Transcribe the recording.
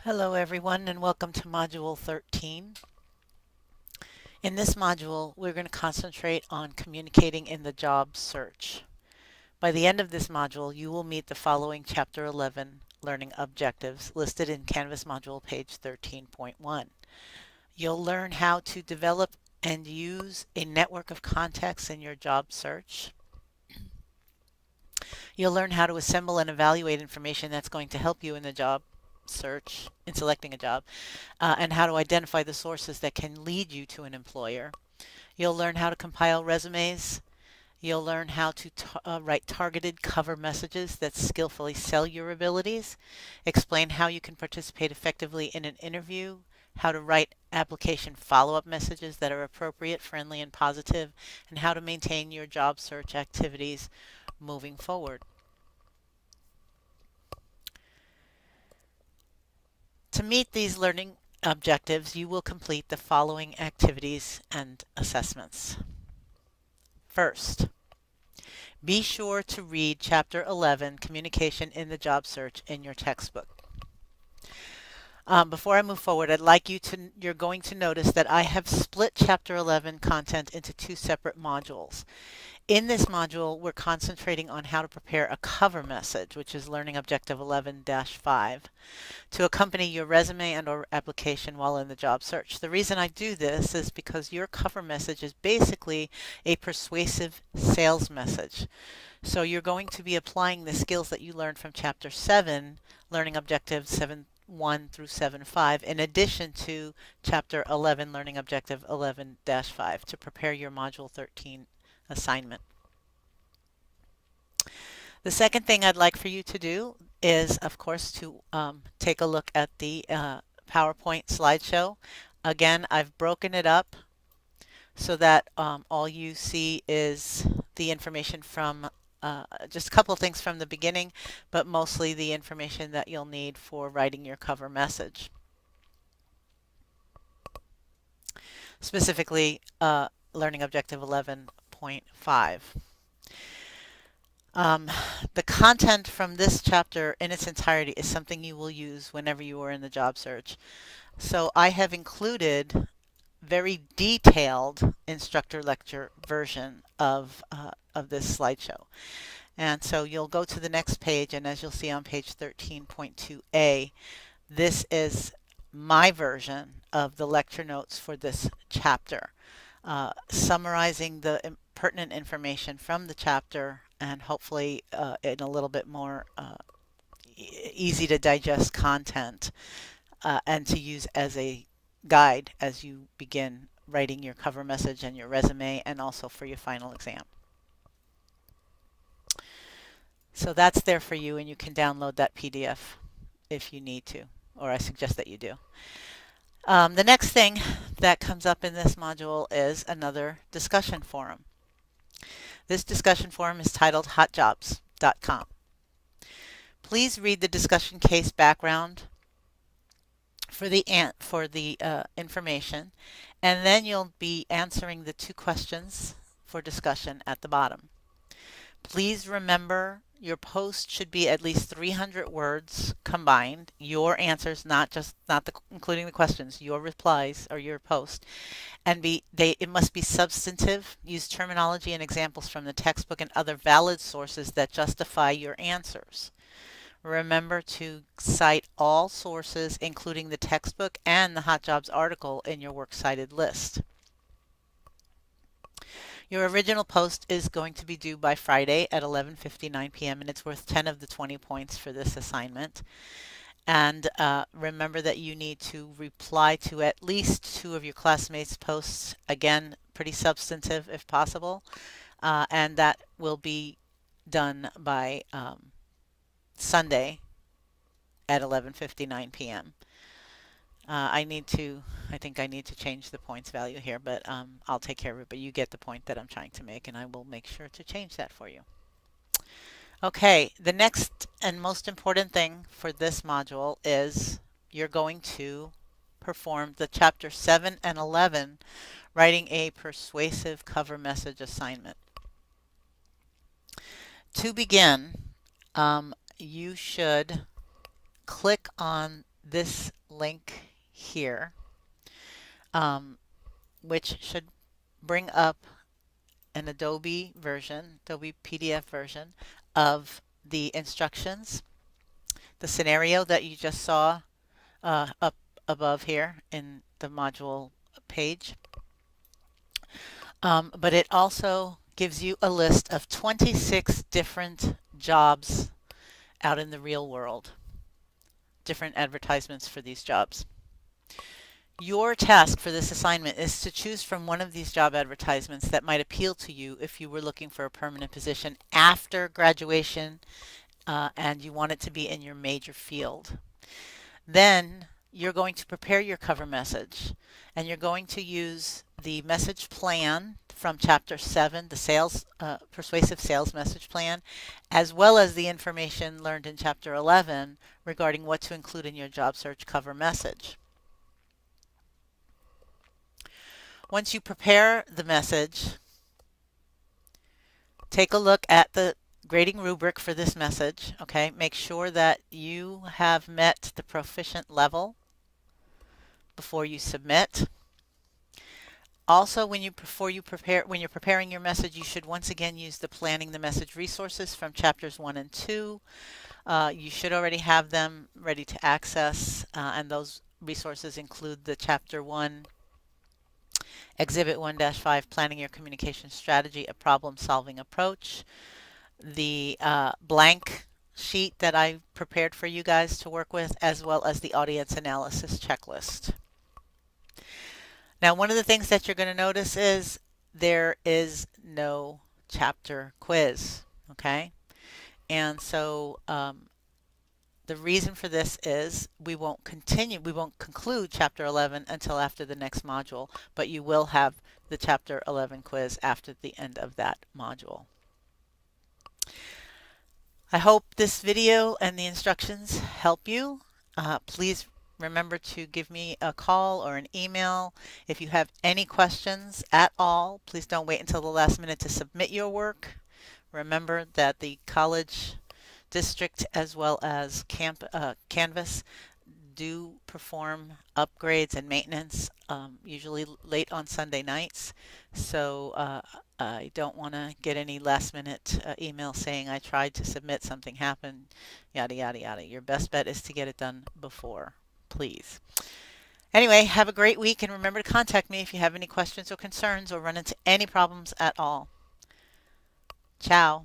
Hello everyone and welcome to Module 13. In this module, we're going to concentrate on communicating in the job search. By the end of this module, you will meet the following Chapter 11 learning objectives listed in Canvas module page 13.1. You'll learn how to develop and use a network of contacts in your job search. You'll learn how to assemble and evaluate information that's going to help you in the job search in selecting a job, and how to identify the sources that can lead you to an employer. You'll learn how to compile resumes. You'll learn how to write targeted cover messages that skillfully sell your abilities, explain how you can participate effectively in an interview, how to write application follow-up messages that are appropriate, friendly, and positive, and how to maintain your job search activities moving forward. To meet these learning objectives, you will complete the following activities and assessments. First, be sure to read Chapter 11, Communication in the Job Search, in your textbook. Before I move forward, you're going to notice that I have split Chapter 11 content into two separate modules. In this module, we're concentrating on how to prepare a cover message, which is Learning Objective 11-5, to accompany your resume and or application while in the job search. The reason I do this is because your cover message is basically a persuasive sales message. So you're going to be applying the skills that you learned from Chapter 7, Learning Objectives 7.1 through 7.5, in addition to Chapter 11, Learning Objective 11-5, to prepare your Module 13 assignment. The second thing I'd like for you to do is, of course, to take a look at the PowerPoint slideshow. Again, I've broken it up so that all you see is the information from just a couple of things from the beginning, but mostly the information that you'll need for writing your cover message. Specifically, Learning Objective 11.5. The content from this chapter in its entirety is something you will use whenever you are in the job search. So I have included very detailed instructor lecture version of this slideshow. And so you'll go to the next page, and as you'll see on page 13.2a, this is my version of the lecture notes for this chapter, summarizing the pertinent information from the chapter and hopefully in a little bit more easy to digest content and to use as a guide as you begin writing your cover message and your resume, and also for your final exam. So that's there for you, and you can download that PDF if you need to, or I suggest that you do. The next thing that comes up in this module is another discussion forum. This discussion forum is titled hotjobs.com. Please read the discussion case background for the information, and then you'll be answering the two questions for discussion at the bottom. Please remember your post should be at least 300 words combined. Your answers, not including the questions, your replies or your post, and it must be substantive. Use terminology and examples from the textbook and other valid sources that justify your answers. Remember to cite all sources, including the textbook and the Hot Jobs article in your works cited list. Your original post is going to be due by Friday at 11:59 p.m. and it's worth 10 of the 20 points for this assignment. And remember that you need to reply to at least 2 of your classmates' posts. Again, pretty substantive if possible. And that will be done by Sunday at 11:59 p.m. I think I need to change the points value here, but I'll take care of it. But you get the point that I'm trying to make, and I will make sure to change that for you. Okay, the next and most important thing for this module is you're going to perform the chapter 7 and 11, writing a persuasive cover message assignment. To begin, you should click on this link here, which should bring up an Adobe version, Adobe PDF version of the instructions, the scenario that you just saw up above here in the module page. But it also gives you a list of 26 different jobs out in the real world, different advertisements for these jobs. Your task for this assignment is to choose from one of these job advertisements that might appeal to you if you were looking for a permanent position after graduation and you want it to be in your major field. Then you're going to prepare your cover message, and you're going to use the message plan from Chapter 7, the persuasive sales message plan, as well as the information learned in Chapter 11 regarding what to include in your job search cover message. Once you prepare the message, take a look at the grading rubric for this message. Okay, make sure that you have met the proficient level before you submit. Also, when you're preparing your message, you should once again use the planning the message resources from chapters 1 and 2. You should already have them ready to access, and those resources include the chapter 1 Exhibit 1-5, Planning Your Communication Strategy, a Problem-Solving Approach. The blank sheet that I prepared for you guys to work with, as well as the audience analysis checklist. Now, one of the things that you're going to notice is there is no chapter quiz, okay? And so the reason for this is we won't conclude Chapter 11 until after the next module, but you will have the Chapter 11 quiz after the end of that module. I hope this video and the instructions help you. Please remember to give me a call or an email. If you have any questions at all, please don't wait until the last minute to submit your work. Remember that the college district as well as Canvas do perform upgrades and maintenance, usually late on Sunday nights. So I don't want to get any last minute email saying I tried to submit, something happened, yada, yada, yada. Your best bet is to get it done before, please. Anyway, have a great week, and remember to contact me if you have any questions or concerns or run into any problems at all. Ciao.